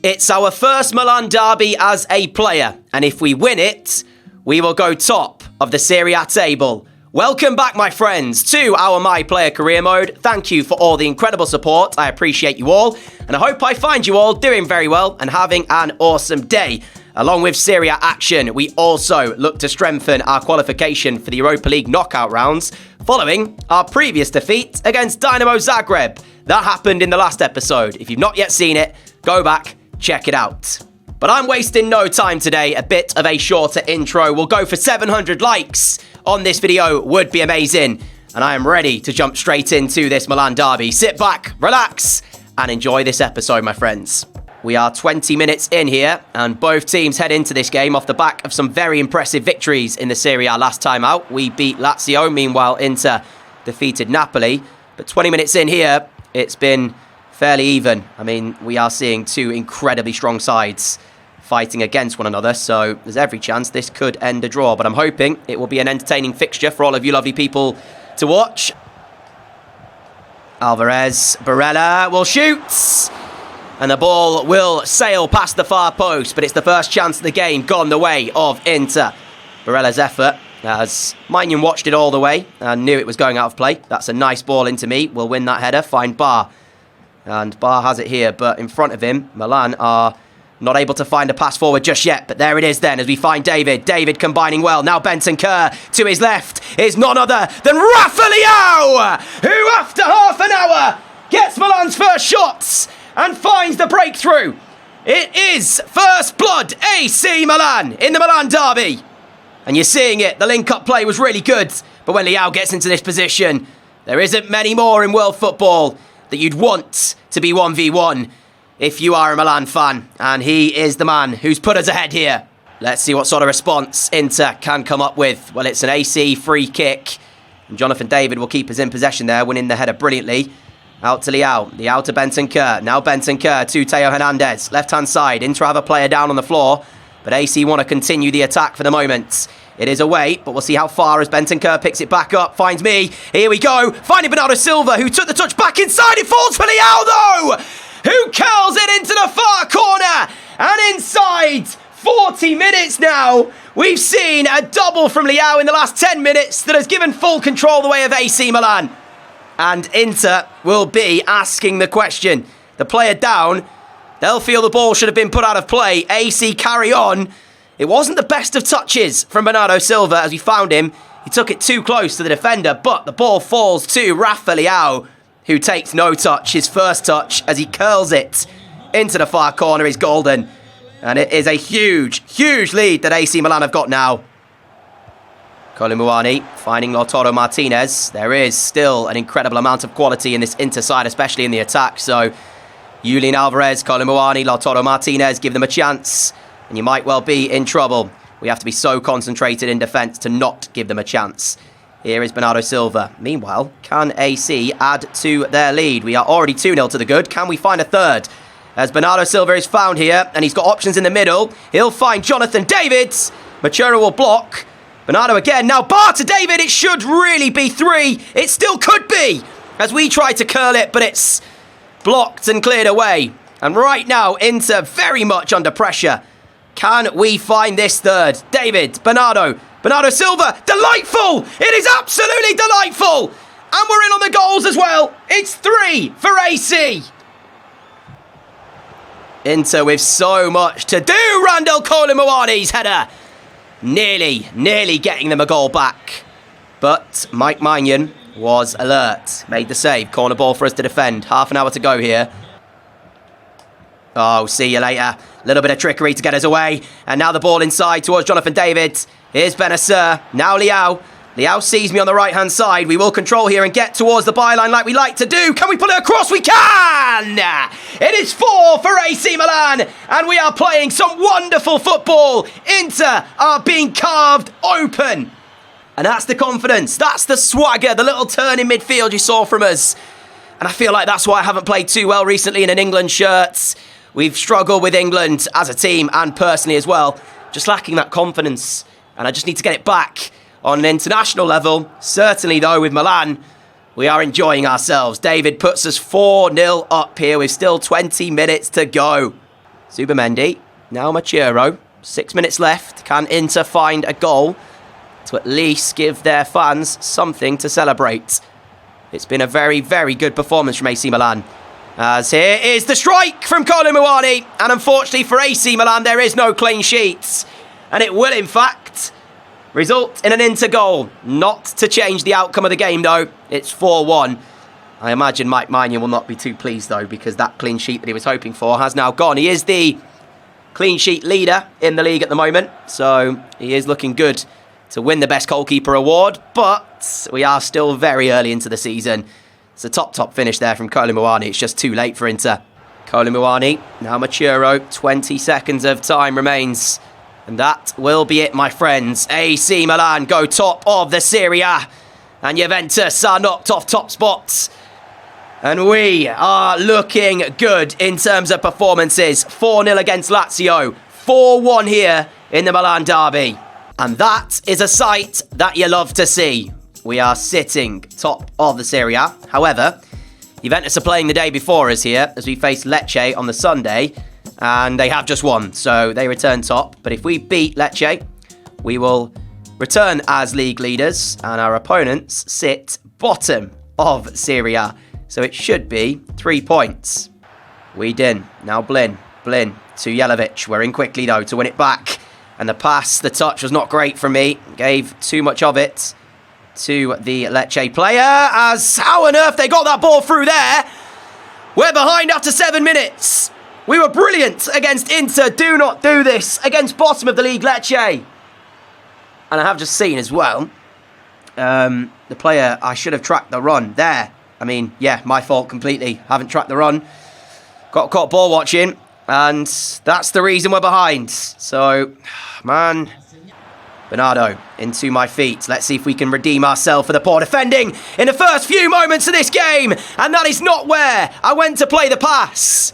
It's our first Milan Derby as a player, and if we win it, we will go top of the Serie A table. Welcome back, my friends, to our My Player Career Mode. Thank you for all the incredible support. I appreciate you all, and I hope I find you all doing very well and having an awesome day. Along with Serie A action, we also look to strengthen our qualification for the Europa League knockout rounds following our previous defeat against Dynamo Zagreb. That happened in the last episode. If you've not yet seen it, go back, check it out. But I'm wasting no time today, a bit of a shorter intro. We'll go for 700 likes on this video, would be amazing. And I am ready to jump straight into this Milan Derby. Sit back, relax, and enjoy this episode, my friends. We are 20 minutes in here, and both teams head into this game off the back of some very impressive victories in the Serie A last time out. We beat Lazio, meanwhile Inter defeated Napoli. But 20 minutes in here, it's been fairly even. I mean, we are seeing two incredibly strong sides fighting against one another, so there's every chance this could end a draw. But I'm hoping it will be an entertaining fixture for all of you lovely people to watch. Alvarez, Barella will shoot, and the ball will sail past the far post, but it's the first chance of the game gone the way of Inter. Barella's effort, as Maignan watched it all the way and knew it was going out of play. That's a nice ball into me. We'll win that header, find Bar. And Bar has it here, but in front of him, Milan are not able to find a pass forward just yet. But there it is then, as we find David. David combining well. Now Bentancur to his left is none other than Rafa Leao, who after half an hour gets Milan's first shots and finds the breakthrough. It is first blood AC Milan in the Milan Derby. And you're seeing it. The link-up play was really good. But when Leao gets into this position, there isn't many more in world football that you'd want to be 1v1 if you are a Milan fan. And he is the man who's put us ahead here. Let's see what sort of response Inter can come up with. Well, it's an AC free kick. And Jonathan David will keep us in possession there, winning the header brilliantly. Out to Leao. Leao to Bentancur. Now Bentancur to Theo Hernandez. Left-hand side. Inter have a player down on the floor. But AC want to continue the attack for the moment. It is away, but we'll see how far as Bentancur picks it back up. Finds me. Here we go. Finding Bernardo Silva, who took the touch back inside. It falls for Leao, though, who curls it into the far corner. And inside 40 minutes now, we've seen a double from Leao in the last 10 minutes that has given full control the way of AC Milan. And Inter will be asking the question. The player down, they'll feel the ball should have been put out of play. AC carry on. It wasn't the best of touches from Bernardo Silva as we found him. He took it too close to the defender, but the ball falls to Rafa Leao, who takes no touch. His first touch as he curls it into the far corner is golden. And it is a huge, huge lead that AC Milan have got now. Kolomuani finding Lautaro Martinez. There is still an incredible amount of quality in this Inter side, especially in the attack. So Julian Alvarez, Kolomuani, Lautaro Martinez, give them a chance, and you might well be in trouble. We have to be so concentrated in defence to not give them a chance. Here is Bernardo Silva. Meanwhile, can AC add to their lead? We are already 2-0 to the good. Can we find a third? As Bernardo Silva is found here, and he's got options in the middle. He'll find Jonathan David. Machura will block. Bernardo again. Now Bar to David. It should really be 3. It still could be, as we try to curl it, but it's blocked and cleared away. And right now, Inter very much under pressure. Can we find this third? David, Bernardo Silva, delightful! It is absolutely delightful! And we're in on the goals as well. It's 3 for AC. Inter with so much to do. Randall Kolomuani's header. Nearly getting them a goal back. But Mike Maignan was alert. Made the save. Corner ball for us to defend. Half an hour to go here. Oh, see you later. A little bit of trickery to get us away. And now the ball inside towards Jonathan David. Here's Benacer. Now Leao. Leao sees me on the right-hand side. We will control here and get towards the byline like we like to do. Can we pull it across? We can! It is 4 for AC Milan. And we are playing some wonderful football. Inter are being carved open. And that's the confidence. That's the swagger. The little turn in midfield you saw from us. And I feel like that's why I haven't played too well recently in an England shirt. We've struggled with England as a team and personally as well. Just lacking that confidence. And I just need to get it back on an international level. Certainly, though, with Milan, we are enjoying ourselves. David puts us 4-0 up here with still 20 minutes to go. Zubimendi. Now Machiro. 6 minutes left. Can Inter find a goal to at least give their fans something to celebrate? It's been a very, very good performance from AC Milan. As here is the strike from Kolo Muani. And unfortunately for AC Milan, there is no clean sheets. And it will, in fact, result in an Inter goal. Not to change the outcome of the game, though. It's 4-1. I imagine Mike Maignan will not be too pleased, though, because that clean sheet that he was hoping for has now gone. He is the clean sheet leader in the league at the moment. So he is looking good to win the best goalkeeper award. But we are still very early into the season. It's a top finish there from Kolo Muani. It's just too late for Inter. Kolo Muani, now Machiro. 20 seconds of time remains. And that will be it, my friends. AC Milan go top of the Serie A. And Juventus are knocked off top spots. And we are looking good in terms of performances. 4-0 against Lazio. 4-1 here in the Milan Derby. And that is a sight that you love to see. We are sitting top of the Serie A. However, Juventus are playing the day before us here as we face Lecce on the Sunday. And they have just won, so they return top. But if we beat Lecce, we will return as league leaders. And our opponents sit bottom of Serie A. So it should be 3 points. Weedin, now Blin to Jelavic. We're in quickly though to win it back. And the pass, the touch was not great from me. Gave too much of it to the Lecce player. As how on earth they got that ball through there? We're behind after 7 minutes. We were brilliant against Inter. Do not do this against bottom of the league Lecce. And I have just seen as well, the player, I should have tracked the run there. I mean, yeah, my fault completely. Haven't tracked the run. Got caught ball watching. And that's the reason we're behind. So, man. Bernardo into my feet. Let's see if we can redeem ourselves for the poor defending in the first few moments of this game. And that is not where I went to play the pass.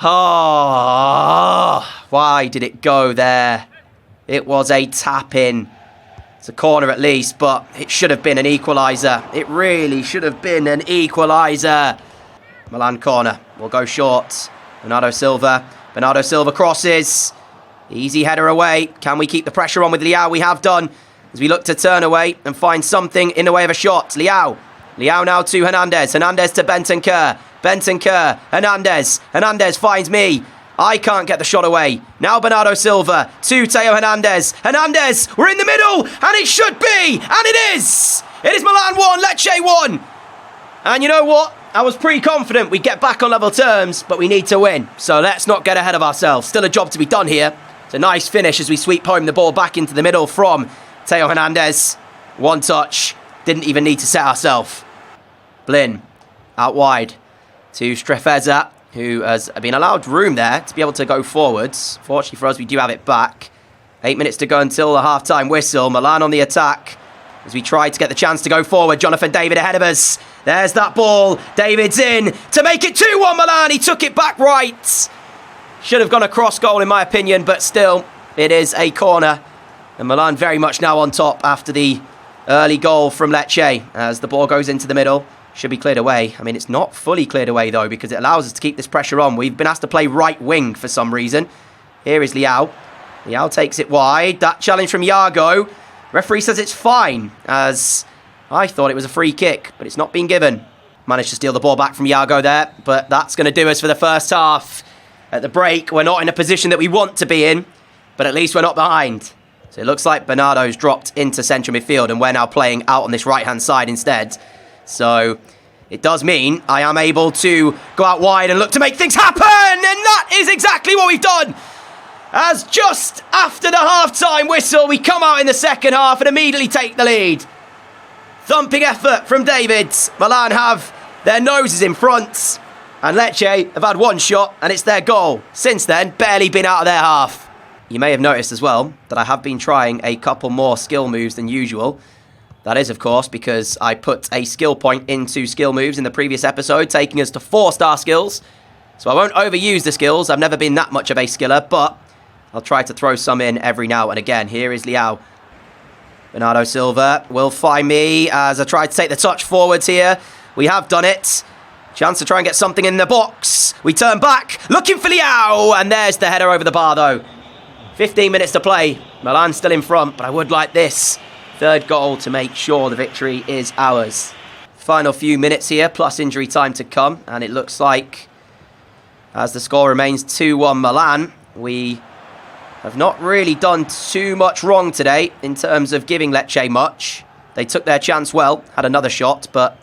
Oh, why did it go there? It was a tap-in. It's a corner at least, but it should have been an equaliser. It really should have been an equaliser. Milan corner. We'll go short. Bernardo Silva crosses. Easy header away. Can we keep the pressure on with Leao? We have done. As we look to turn away and find something in the way of a shot. Leao now to Hernandez. Hernandez to Bentancur. Hernandez finds me. I can't get the shot away. Now Bernardo Silva to Theo Hernandez. We're in the middle, and it should be, and it is. It is Milan 1, Lecce 1. And you know what? I was pretty confident we'd get back on level terms, but we need to win. So let's not get ahead of ourselves. Still a job to be done here. It's a nice finish as we sweep home the ball back into the middle from Theo Hernandez. One touch. Didn't even need to set ourselves. Blin out wide to Strefeza, who has been allowed room there to be able to go forwards. Fortunately for us, we do have it back. 8 minutes to go until the half-time whistle. Milan on the attack as we try to get the chance to go forward. Jonathan David ahead of us. There's that ball. David's in to make it 2-1 Milan. He took it back right. Should have gone a cross goal in my opinion, but still, it is a corner. And Milan very much now on top after the early goal from Lecce as the ball goes into the middle. Should be cleared away. I mean, it's not fully cleared away, though, because it allows us to keep this pressure on. We've been asked to play right wing for some reason. Here is Leao. Leao takes it wide. That challenge from Iago. Referee says it's fine, as I thought it was a free kick, but it's not been given. Managed to steal the ball back from Iago there, but that's going to do us for the first half. At the break, we're not in a position that we want to be in, but at least we're not behind. So it looks like Bernardo's dropped into central midfield, and we're now playing out on this right-hand side instead. So it does mean I am able to go out wide and look to make things happen. And that is exactly what we've done. As just after the half-time whistle, we come out in the second half and immediately take the lead. Thumping effort from David. Milan have their noses in front. And Lecce have had one shot and it's their goal. Since then, barely been out of their half. You may have noticed as well that I have been trying a couple more skill moves than usual. That is, of course, because I put a skill point into skill moves in the previous episode, taking us to 4-star skills. So I won't overuse the skills. I've never been that much of a skiller, but I'll try to throw some in every now and again. Here is Leao. Bernardo Silva will find me as I try to take the touch forwards here. We have done it. Chance to try and get something in the box. We turn back, looking for Leao, and there's the header over the bar though. 15 minutes to play. Milan still in front, but I would like this third goal to make sure the victory is ours. Final few minutes here, plus injury time to come, and it looks like, as the score remains 2-1 Milan, we have not really done too much wrong today in terms of giving Lecce much. They took their chance well, had another shot, but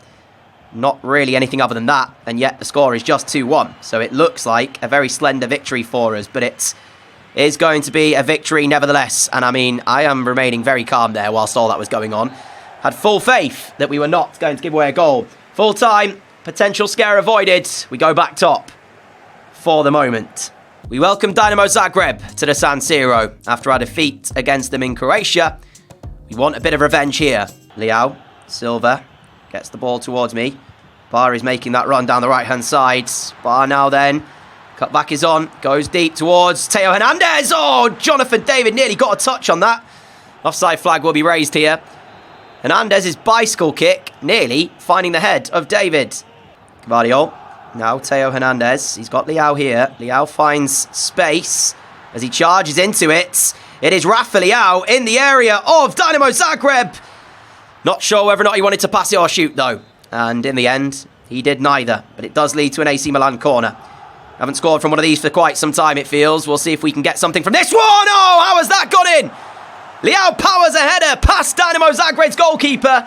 not really anything other than that, and yet the score is just 2-1. So it looks like a very slender victory for us, but it is going to be a victory nevertheless. And I mean, I am remaining very calm there whilst all that was going on. Had full faith that we were not going to give away a goal. Full time, potential scare avoided. We go back top for the moment. We welcome Dinamo Zagreb to the San Siro after our defeat against them in Croatia. We want a bit of revenge here. Leao, Silva gets the ball towards me. Bar is making that run down the right-hand side. Bar now then. Cut back is on. Goes deep towards Theo Hernandez. Oh, Jonathan David nearly got a touch on that. Offside flag will be raised here. Hernandez's bicycle kick nearly finding the head of David. Guardiola. Now Theo Hernandez. He's got Leao here. Leao finds space as he charges into it. It is Rafa Leao in the area of Dinamo Zagreb. Not sure whether or not he wanted to pass it or shoot though. And in the end, he did neither. But it does lead to an AC Milan corner. Haven't scored from one of these for quite some time, it feels. We'll see if we can get something from this one. Oh, how has that gone in? Leao powers a header past Dinamo Zagreb's goalkeeper.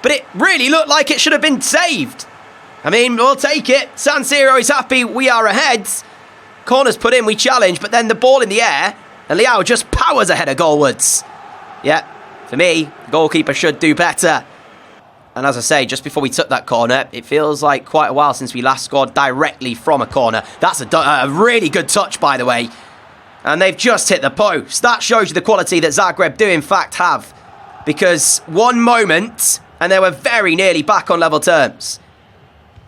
But it really looked like it should have been saved. I mean, we'll take it. San Siro is happy. We are ahead. Corner's put in, we challenge. But then the ball in the air. And Leao just powers a header goalwards. Yeah, for me, the goalkeeper should do better. And as I say, just before we took that corner, it feels like quite a while since we last scored directly from a corner. That's a really good touch, by the way. And they've just hit the post. That shows you the quality that Zagreb do, in fact, have. Because one moment, and they were very nearly back on level terms.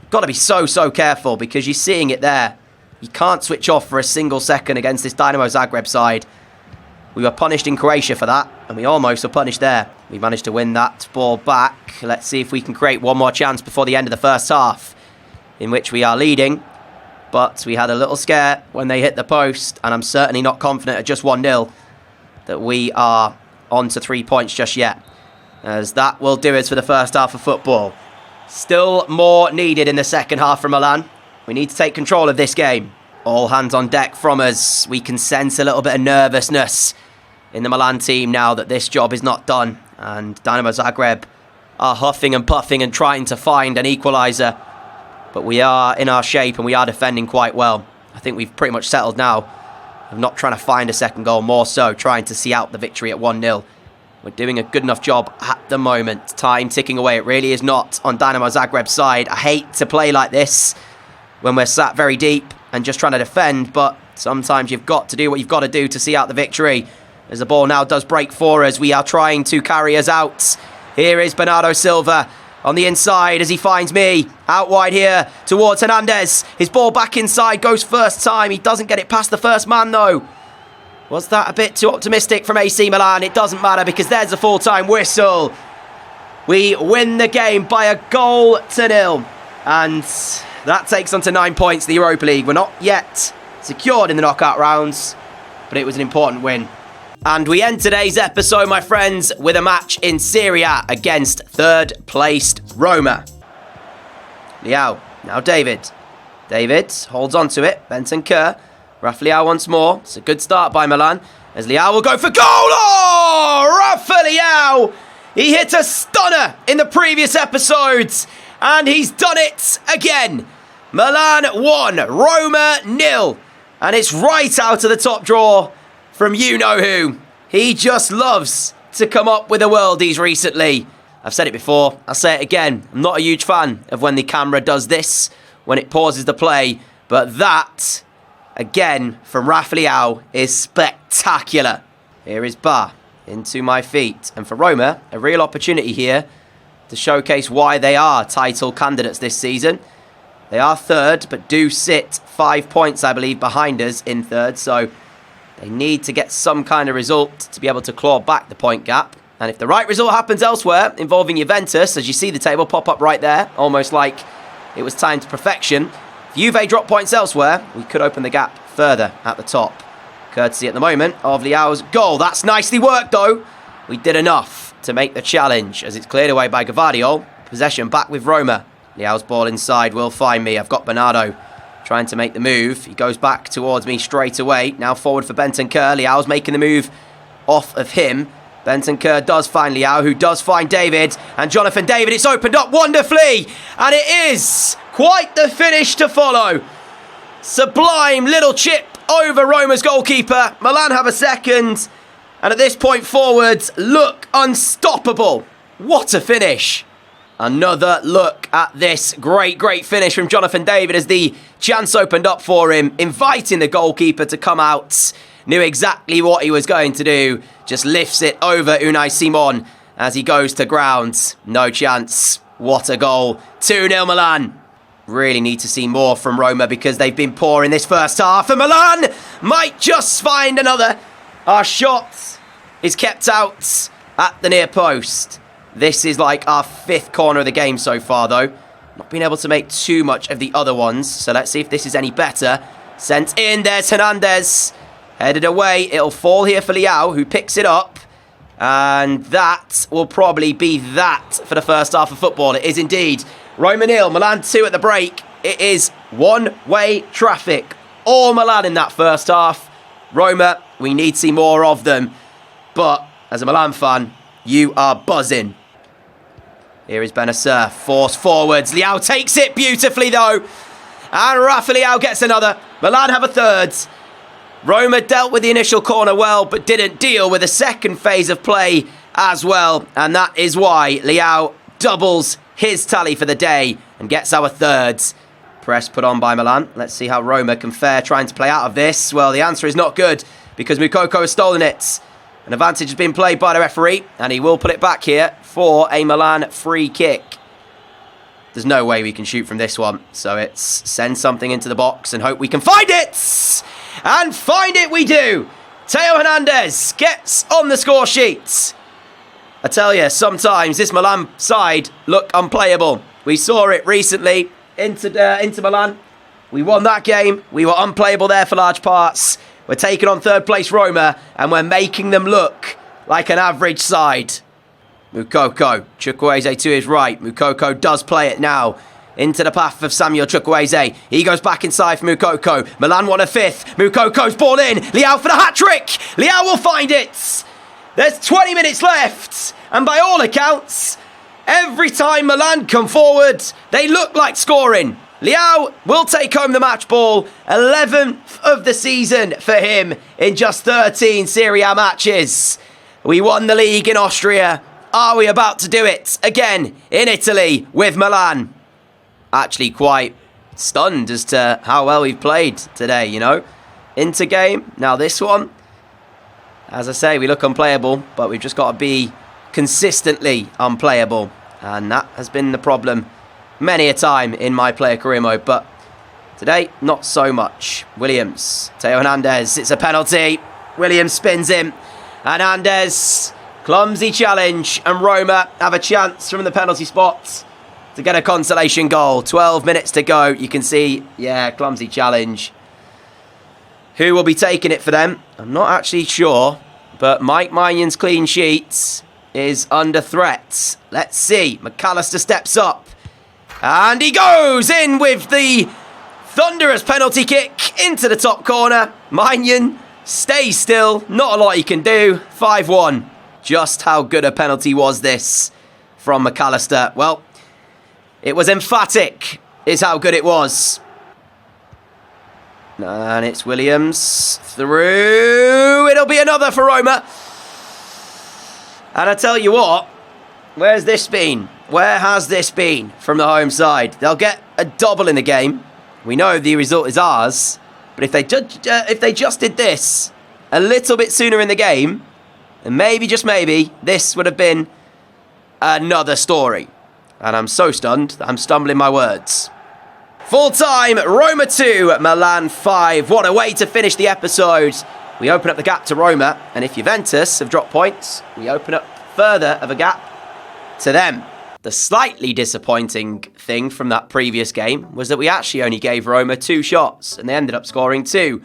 Got to be so careful, because you're seeing it there. You can't switch off for a single second against this Dinamo Zagreb side. We were punished in Croatia for that, and we almost were punished there. We managed to win that ball back. Let's see if we can create one more chance before the end of the first half, in which we are leading. But we had a little scare when they hit the post, and I'm certainly not confident at just 1-0 that we are on to 3 points just yet, as that will do us for the first half of football. Still more needed in the second half from Milan. We need to take control of this game. All hands on deck from us. We can sense a little bit of nervousness in the Milan team now that this job is not done. And Dinamo Zagreb are huffing and puffing and trying to find an equaliser. But we are in our shape and we are defending quite well. I think we've pretty much settled now. I'm not trying to find a second goal, more so trying to see out the victory at 1-0. We're doing a good enough job at the moment. Time ticking away. It really is not on Dinamo Zagreb's side. I hate to play like this when we're sat very deep and just trying to defend, but sometimes you've got to do what you've got to do to see out the victory. As the ball now does break for us, we are trying to carry us out. Here is Bernardo Silva on the inside as he finds me. Out wide here towards Hernandez. His ball back inside, goes first time. He doesn't get it past the first man though. Was that a bit too optimistic from AC Milan? It doesn't matter because there's a full-time whistle. We win the game by 1-0. And that takes on to 9 points in the Europa League. We're not yet secured in the knockout rounds, but it was an important win. And we end today's episode, my friends, with a match in Serie A against third-placed Roma. Leao, now David. David holds on to it. Benton Kerr. Rafa Leao once more. It's a good start by Milan, as Leao will go for goal. Oh, Rafa Leao! He hit a stunner in the previous episodes, and he's done it again. Milan 1, Roma 0. And it's right out of the top drawer from you-know-who. He just loves to come up with the worldies recently. I've said it before, I'll say it again. I'm not a huge fan of when the camera does this, when it pauses the play. But that, again, from Rafa Leao, is spectacular. Here is Ba into my feet. And for Roma, a real opportunity here to showcase why they are title candidates this season. They are third, but do sit 5 points, I believe, behind us in third. So they need to get some kind of result to be able to claw back the point gap. And if the right result happens elsewhere, involving Juventus, as you see the table pop up right there, almost like it was timed to perfection. If Juve drop points elsewhere, we could open the gap further at the top. Courtesy at the moment of Leao's goal. That's nicely worked though. We did enough to make the challenge as it's cleared away by Gvardiol. Possession back with Roma. Leao's ball inside will find me. I've got Bernardo trying to make the move. He goes back towards me straight away. Now forward for Bentancur. Leao's making the move off of him. Bentancur does find Leao, who does find David. And Jonathan David, it's opened up wonderfully. And it is quite the finish to follow. Sublime little chip over Roma's goalkeeper. Milan have a second. And at this point forwards, look unstoppable. What a finish. Another look at this great finish from Jonathan David as the chance opened up for him, inviting the goalkeeper to come out. Knew exactly what he was going to do. Just lifts it over Unai Simon as he goes to ground. No chance. What a goal. 2-0 Milan. Really need to see more from Roma because they've been poor in this first half. And Milan might just find another. Our shot is kept out at the near post. This is like our 5th corner of the game so far, though. Not been able to make too much of the other ones. So let's see if this is any better. Sent in. There's Hernandez. Headed away. It'll fall here for Leao, who picks it up. And that will probably be that for the first half of football. It is indeed. Roma 0, Milan 2 at the break. It is one-way traffic. All Milan in that first half. Roma, we need to see more of them. But as a Milan fan, you are buzzing. Here is Benacer, force forwards. Leao takes it beautifully though. And Rafa Leao gets another. Milan have a third. Roma dealt with the initial corner well, but didn't deal with the second phase of play as well. And that is why Leao doubles his tally for the day and gets our third. Press put on by Milan. Let's see how Roma can fare trying to play out of this. Well, the answer is not good because Moukoko has stolen it. An advantage has been played by the referee, and he will put it back here for a Milan free kick. There's no way we can shoot from this one, so it's send something into the box and hope we can find it! And find it we do! Theo Hernandez gets on the score sheet. I tell you, sometimes this Milan side look unplayable. We saw it recently, Inter Milan. We won that game. We were unplayable there for large parts. We're taking on third place Roma, and we're making them look like an average side. Moukoko, Chukwueze to his right. Moukoko does play it now into the path of Samuel Chukwueze. He goes back inside for Moukoko. Milan won a 5th. Moukoko's ball in. Leao for the hat-trick. Leao will find it. There's 20 minutes left. And by all accounts, every time Milan come forward, they look like scoring. Leao will take home the match ball. 11th of the season for him in just 13 Serie A matches. We won the league in Austria. Are we about to do it again in Italy with Milan? Actually quite stunned as to how well we've played today, you know. Inter game. Now this one, as I say, we look unplayable, but we've just got to be consistently unplayable. And that has been the problem many a time in my player career mode, but today, not so much. Williams, Theo Hernandez, it's a penalty. Williams spins him. Hernandez, clumsy challenge, and Roma have a chance from the penalty spot to get a consolation goal. 12 minutes to go. You can see, yeah, clumsy challenge. Who will be taking it for them? I'm not actually sure, but Mike Maignan clean sheet is under threat. Let's see. McAllister steps up. And he goes in with the thunderous penalty kick into the top corner. Maignan stays still. Not a lot he can do. 5-1. Just how good a penalty was this from McAllister? Well, it was emphatic, is how good it was. And it's Williams through. It'll be another for Roma. And I tell you what, where's this been? Where has this been from the home side? They'll get a double in the game. We know the result is ours. But if they just did this a little bit sooner in the game, and maybe, just maybe, this would have been another story. And I'm so stunned that I'm stumbling my words. Full time, Roma 2, Milan 5. What a way to finish the episode. We open up the gap to Roma, and if Juventus have dropped points, we open up further of a gap to them. The slightly disappointing thing from that previous game was that we actually only gave Roma 2 shots, and they ended up scoring 2.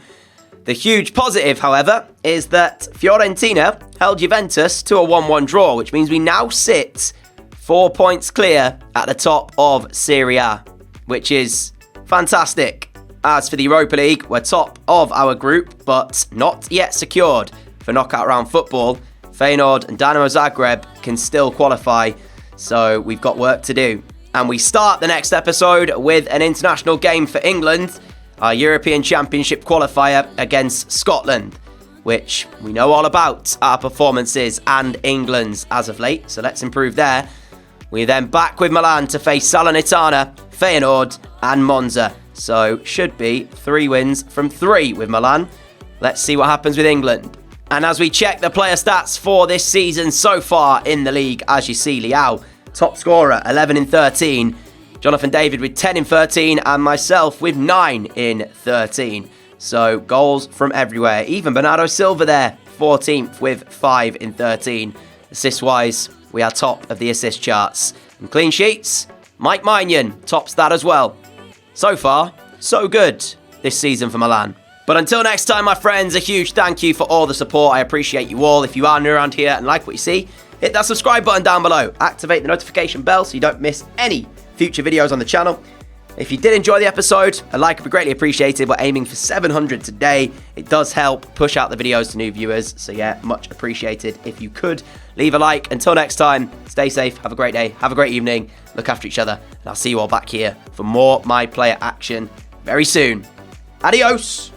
The huge positive, however, is that Fiorentina held Juventus to a 1-1 draw, which means we now sit 4 points clear at the top of Serie A, which is fantastic. As for the Europa League, we're top of our group, but not yet secured for knockout round football. Feyenoord and Dinamo Zagreb can still qualify, so we've got work to do. And we start the next episode with an international game for England, our European Championship qualifier against Scotland, which we know all about our performances and England's as of late, so let's improve there. We're then back with Milan to face Salernitana, Feyenoord and Monza. So should be 3 wins from 3 with Milan. Let's see what happens with England. And as we check the player stats for this season so far in the league, as you see, Leao, top scorer, 11 in 13. Jonathan David with 10 in 13 and myself with 9 in 13. So goals from everywhere. Even Bernardo Silva there, 14th with 5 in 13. Assist-wise, we are top of the assist charts. And clean sheets, Mike Maignan tops that as well. So far, so good this season for Milan. But until next time, my friends, a huge thank you for all the support. I appreciate you all. If you are new around here and like what you see, hit that subscribe button down below. Activate the notification bell so you don't miss any future videos on the channel. If you did enjoy the episode, a like would be greatly appreciated. We're aiming for 700 today. It does help push out the videos to new viewers. So yeah, much appreciated if you could leave a like. Until next time, stay safe, have a great day, have a great evening, look after each other, and I'll see you all back here for more My Player action very soon. Adios!